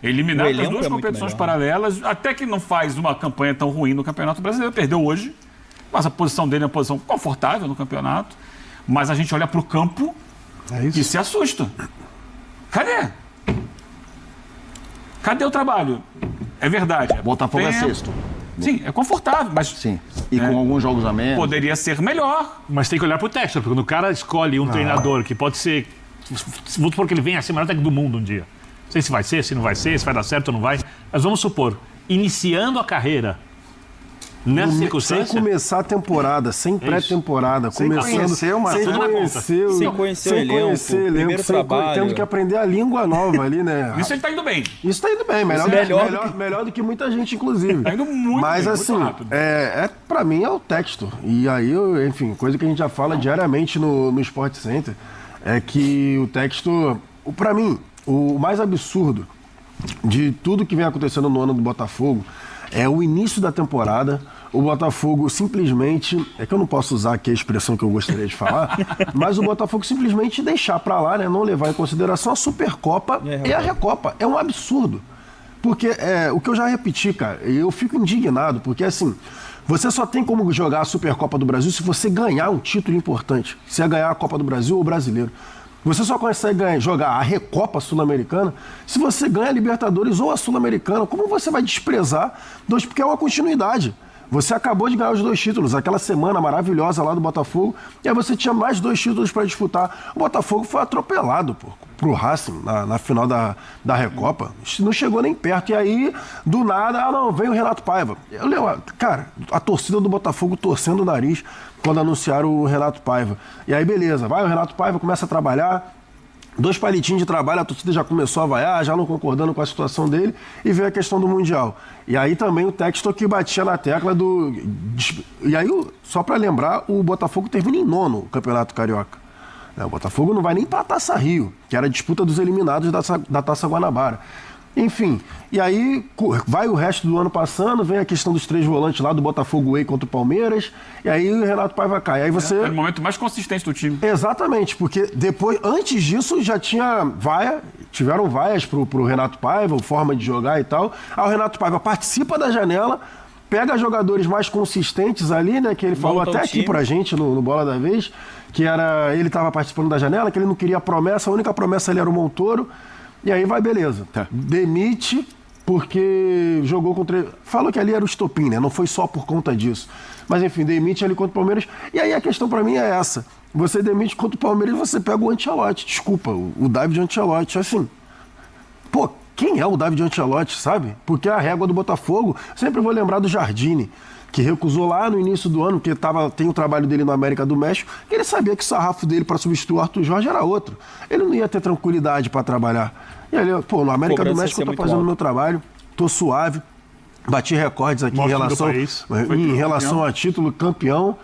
Eliminado O das elenco duas é muito competições melhor, paralelas, até que não faz uma campanha tão ruim no Campeonato Brasileiro, perdeu hoje, mas a posição dele é uma posição confortável no campeonato, mas a gente olha para o campo e se assusta. Cadê? Cadê o trabalho? É verdade. Botafogo é sexto. Sim, é confortável, mas Sim. E com alguns jogos a menos. poderia ser melhor. Mas tem que olhar pro Textor, porque quando o cara escolhe um treinador que pode ser... Vamos supor que ele venha a ser o melhor técnico do mundo um dia. Não sei se vai ser, se não vai ser, se vai dar certo ou não vai. Mas vamos supor, iniciando a carreira nessa circunstância... Sem começar a temporada, sem pré-temporada, começando... conhecer uma- sem tudo na conta. Sem conhecer o elenco, primeiro trabalho. tendo que aprender a língua nova ali, né? Isso ele tá indo bem. Isso tá indo bem, melhor do que muita gente, inclusive. Tá indo muito Mas bem, assim, muito rápido. pra mim é o Textor. E aí, enfim, coisa que a gente já fala diariamente no Sport Center, é que o Textor, pra mim, o mais absurdo de tudo que vem acontecendo no ano do Botafogo é o início da temporada. O Botafogo simplesmente, é que eu não posso usar aqui a expressão que eu gostaria de falar, mas o Botafogo simplesmente deixar pra lá, né, não levar em consideração a Supercopa e a Recopa. É um absurdo. Porque o que eu já repeti, cara, eu fico indignado, porque assim, você só tem como jogar a Supercopa do Brasil se você ganhar um título importante. Se é ganhar a Copa do Brasil ou o Brasileiro. Você só consegue jogar a Recopa Sul-Americana se você ganha a Libertadores ou a Sul-Americana. Como você vai desprezar dois? Porque é uma continuidade. Você acabou de ganhar os 2 títulos, aquela semana maravilhosa lá do Botafogo, e aí você tinha mais 2 títulos para disputar. O Botafogo foi atropelado pro Racing na final da Recopa. Não chegou nem perto. E aí, do nada, vem o Renato Paiva. Cara, a torcida do Botafogo torcendo o nariz quando anunciaram o Renato Paiva. E aí, beleza, vai o Renato Paiva, começa a trabalhar, 2 palitinhos de trabalho, a torcida já começou a vaiar, já não concordando com a situação dele, e veio a questão do Mundial. E aí também o Textor que batia na tecla do... E aí, só para lembrar, o Botafogo termina em 9º o Campeonato Carioca. O Botafogo não vai nem para a Taça Rio, que era a disputa dos eliminados da Taça Guanabara. Enfim, e aí vai o resto do ano passando, vem a questão dos 3 volantes lá do Botafogo Way contra o Palmeiras, e aí o Renato Paiva cai. Aí você... É o momento mais consistente do time. Exatamente, porque depois, antes disso, já tiveram vaias pro Renato Paiva, forma de jogar e tal. Aí o Renato Paiva participa da janela, pega jogadores mais consistentes ali, né, que ele falou até aqui pra gente no Bola da Vez, que era, ele estava participando da janela, que ele não queria promessa, a única promessa ali era o Montoro. E aí vai, beleza. Demite porque jogou contra... Falou que ali era o estopim, né? Não foi só por conta disso. Mas enfim, demite ali contra o Palmeiras. E aí a questão pra mim é essa. Você demite contra o Palmeiras e você pega o Ancelotti. Desculpa, o David Ancelotti. Assim, pô, quem é o David Ancelotti, sabe? Porque a régua do Botafogo, sempre vou lembrar do Jardine, que recusou lá no início do ano, porque tem o trabalho dele no América do México, que ele sabia que o sarrafo dele para substituir o Arthur Jorge era outro. Ele não ia ter tranquilidade para trabalhar. E ele, no América do México eu tô fazendo o meu trabalho, tô suave, bati recordes aqui em relação a título, campeão,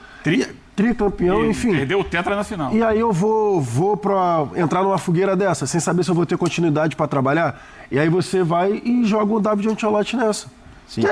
tricampeão, enfim. Perdeu o tetra na final. E aí eu vou para entrar numa fogueira dessa, sem saber se eu vou ter continuidade para trabalhar. E aí você vai e joga o David Ancelotti nessa.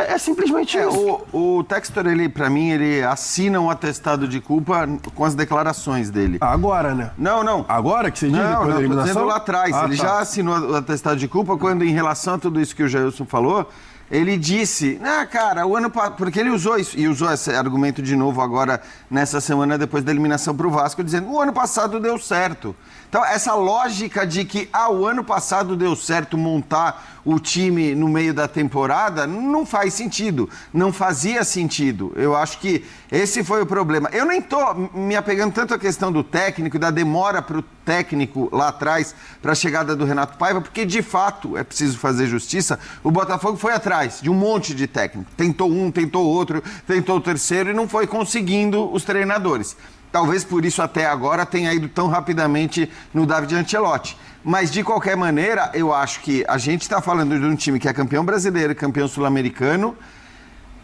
É simplesmente isso. O Textor, pra mim, ele assina um atestado de culpa com as declarações dele. Agora, né? Não. Agora que você diz depois da eliminação? Tô dizendo lá atrás. Ele já assinou o atestado de culpa quando, em relação a tudo isso que o Jailson falou, ele disse, cara, o ano passado... Porque ele usou isso, e usou esse argumento de novo agora, nessa semana, depois da eliminação pro Vasco, dizendo, o ano passado deu certo. Então, essa lógica de que, o ano passado deu certo montar o time no meio da temporada, não faz sentido. Não fazia sentido. Eu acho que esse foi o problema. Eu nem tô me apegando tanto à questão do técnico, da demora pro técnico lá atrás, para a chegada do Renato Paiva, porque, de fato, é preciso fazer justiça, o Botafogo foi atrás de um monte de técnico. Tentou um, tentou outro, tentou o terceiro e não foi conseguindo os treinadores. Talvez por isso até agora tenha ido tão rapidamente no David Ancelotti. Mas, de qualquer maneira, eu acho que a gente está falando de um time que é campeão brasileiro e campeão sul-americano,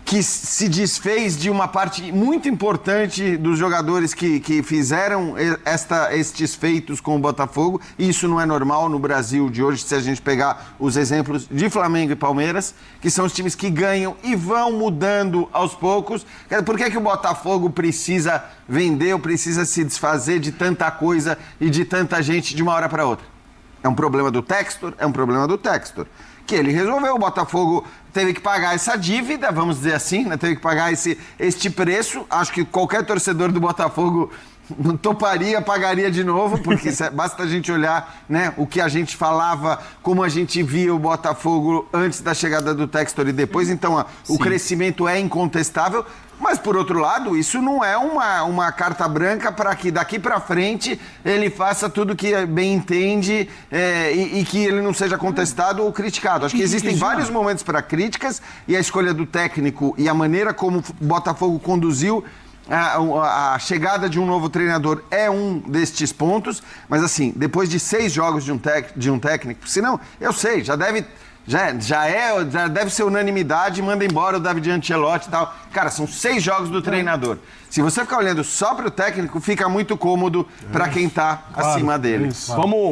que se desfez de uma parte muito importante dos jogadores que fizeram estes feitos com o Botafogo. Isso não é normal no Brasil de hoje, se a gente pegar os exemplos de Flamengo e Palmeiras, que são os times que ganham e vão mudando aos poucos. Por que o Botafogo precisa vender ou precisa se desfazer de tanta coisa e de tanta gente de uma hora para outra? É um problema do Textor? É um problema do Textor. que ele resolveu. O Botafogo teve que pagar essa dívida, vamos dizer assim, né? Teve que pagar este preço. Acho que qualquer torcedor do Botafogo toparia, pagaria de novo, porque basta a gente olhar, né, o que a gente falava, como a gente via o Botafogo antes da chegada do Textor e depois. Então, o crescimento é incontestável. Mas, por outro lado, isso não é uma carta branca para que daqui para frente ele faça tudo que bem entende e que ele não seja contestado ou criticado. Acho que existem vários momentos para críticas e a escolha do técnico e a maneira como o Botafogo conduziu a chegada de um novo treinador é um destes pontos. Mas, assim, depois de 6 jogos de um técnico, senão, eu sei, já deve ser unanimidade, manda embora o David Ancelotti e tal. Cara, são 6 jogos do treinador. Se você ficar olhando só para o técnico, fica muito cômodo para quem está acima dele.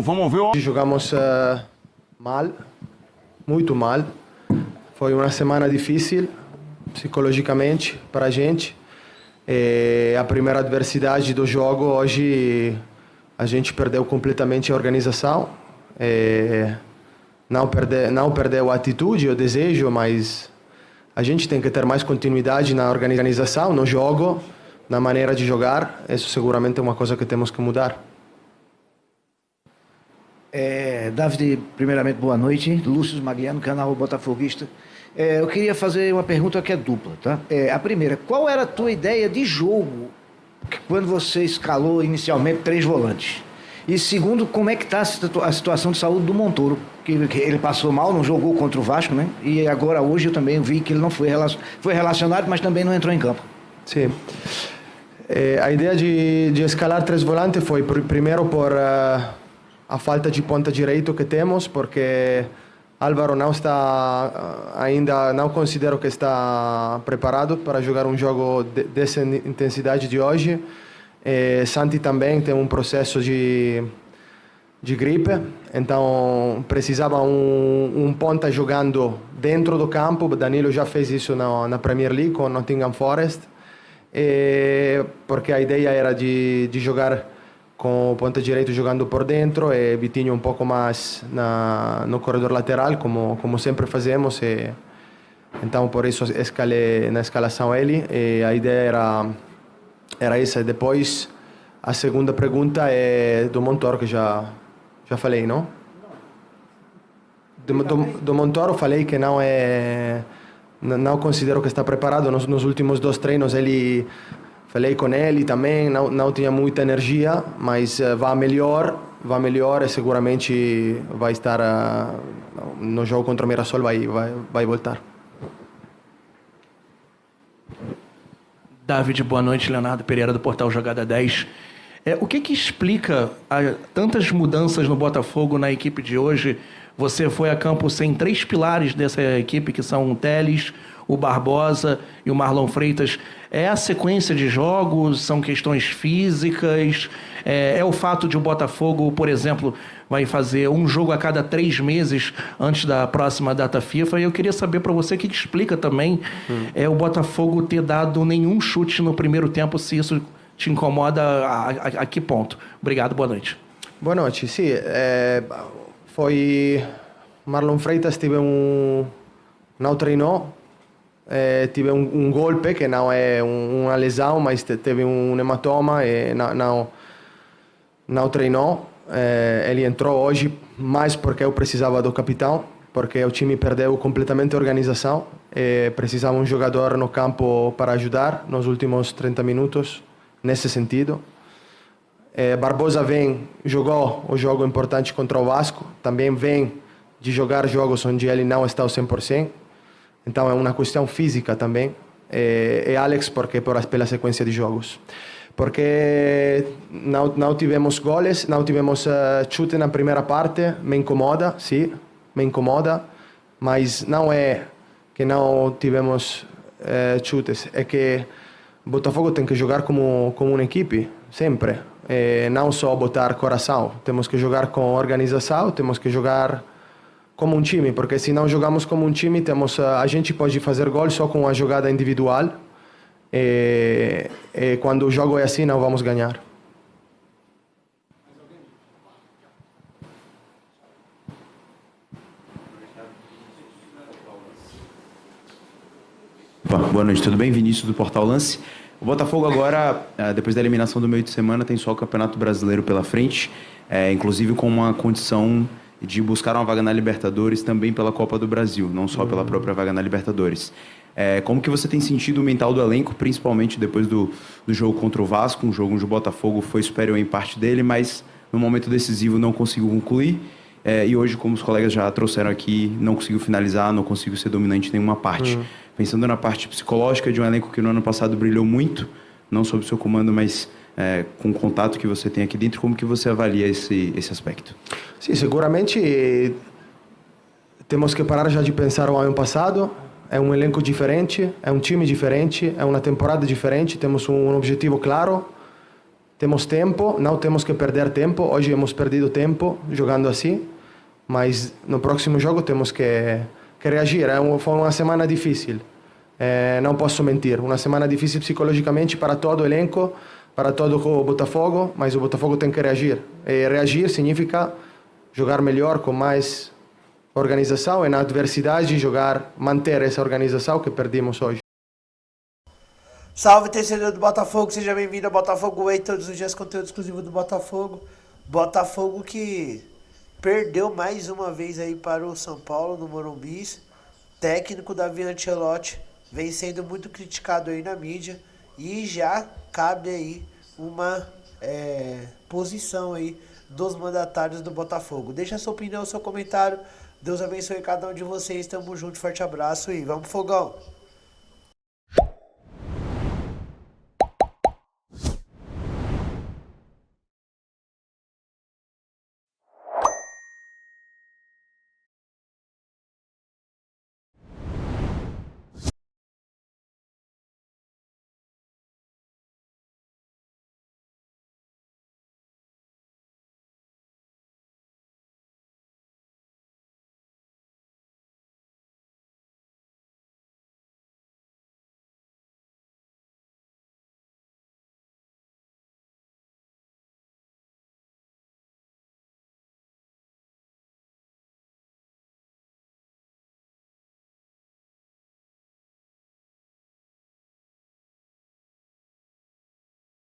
Vamos ver. Jogamos mal, muito mal. Foi uma semana difícil, psicologicamente, para a gente. A primeira adversidade do jogo, hoje, a gente perdeu completamente a organização. Não perdeu a atitude, o desejo, mas a gente tem que ter mais continuidade na organização, no jogo, na maneira de jogar. Isso seguramente é uma coisa que temos que mudar. David, primeiramente, boa noite. Lúcio Magliano, canal Botafoguista. Eu queria fazer uma pergunta que é dupla, tá? A primeira, qual era a tua ideia de jogo quando você escalou inicialmente 3 volantes? E segundo, como é que está a situação de saúde do Montoro? Que ele passou mal, não jogou contra o Vasco, né? E agora hoje eu também vi que ele não foi relacionado, mas também não entrou em campo. Sim. A ideia de escalar 3 volantes foi primeiro por a falta de ponta direito que temos, porque Álvaro não está ainda, não considero que está preparado para jogar um jogo dessa intensidade de hoje. Santi também tem um processo de gripe, então precisava um ponta jogando dentro do campo. Danilo já fez isso na Premier League com Nottingham Forest, porque a ideia era de jogar com o ponta direito jogando por dentro e Vitinho um pouco mais no corredor lateral, como sempre fazemos. Então por isso escalei na escalação ele, e a ideia era essa. Depois, a segunda pergunta é do Montoro, que já falei, não? Do Montoro falei que não considero que está preparado. Nos últimos 2 treinos falei com ele também, não tinha muita energia, mas vai melhor e seguramente vai estar no jogo contra o Mirassol, vai voltar. David, boa noite. Leonardo Pereira, do portal Jogada 10. O que explica tantas mudanças no Botafogo na equipe de hoje? Você foi a campo sem 3 pilares dessa equipe, que são o Telles, o Barbosa e o Marlon Freitas. É a sequência de jogos? São questões físicas? É o fato de o Botafogo, por exemplo, vai fazer um jogo a cada 3 meses antes da próxima data FIFA? E eu queria saber para você o que explica também o Botafogo ter dado nenhum chute no primeiro tempo, se isso te incomoda, a que ponto? Obrigado, boa noite. Boa noite, sim. Foi... Marlon Freitas não treinou, tive um golpe, que não é uma lesão, mas teve um hematoma e não treinou. Ele entrou hoje mais porque eu precisava do capitão, porque o time perdeu completamente a organização e precisava um jogador no campo para ajudar nos últimos 30 minutos, nesse sentido. Barbosa jogou o jogo importante contra o Vasco, também vem de jogar jogos onde ele não está ao 100%, então é uma questão física também. E Alex pela sequência de jogos. Porque não tivemos goles, não tivemos chute na primeira parte, me incomoda, sim, mas não é que não tivemos chutes, é que o Botafogo tem que jogar como uma equipe, sempre, não só botar coração, temos que jogar com organização, temos que jogar como um time, porque se não jogamos como um time, a gente pode fazer gol só com a jogada individual, e quando o jogo é assim, não vamos ganhar. Boa noite, tudo bem? Vinícius do Portal Lance. O Botafogo agora, depois da eliminação do meio de semana, tem só o Campeonato Brasileiro pela frente, inclusive com uma condição de buscar uma vaga na Libertadores também pela Copa do Brasil, não só pela própria vaga na Libertadores. Como que você tem sentido o mental do elenco, principalmente depois do jogo contra o Vasco, um jogo onde o Botafogo foi superior em parte dele, mas no momento decisivo não conseguiu concluir, e hoje, como os colegas já trouxeram aqui, não conseguiu finalizar, não conseguiu ser dominante em nenhuma parte. Pensando na parte psicológica de um elenco que no ano passado brilhou muito, não sob seu comando, mas com o contato que você tem aqui dentro, como que você avalia esse aspecto? Sim, seguramente temos que parar já de pensar o ano passado. É um elenco diferente, é um time diferente, é uma temporada diferente, temos um objetivo claro, temos tempo, não temos que perder tempo. Hoje hemos perdido tempo jogando assim, mas no próximo jogo temos que reagir. Foi uma semana difícil, não posso mentir, uma semana difícil psicologicamente para todo o elenco, para todo o Botafogo, mas o Botafogo tem que reagir. E reagir significa jogar melhor, com mais organização, e na adversidade manter essa organização que perdemos hoje. Salve, torcedor do Botafogo, seja bem-vindo ao Botafogo Way, todos os dias conteúdo exclusivo do Botafogo. Botafogo que perdeu mais uma vez aí para o São Paulo no Morumbi. Técnico Davi Ancelotti vem sendo muito criticado aí na mídia e já cabe aí uma posição aí dos mandatários do Botafogo. Deixa a sua opinião, seu comentário. Deus abençoe cada um de vocês. Tamo junto, forte abraço e vamos pro Fogão!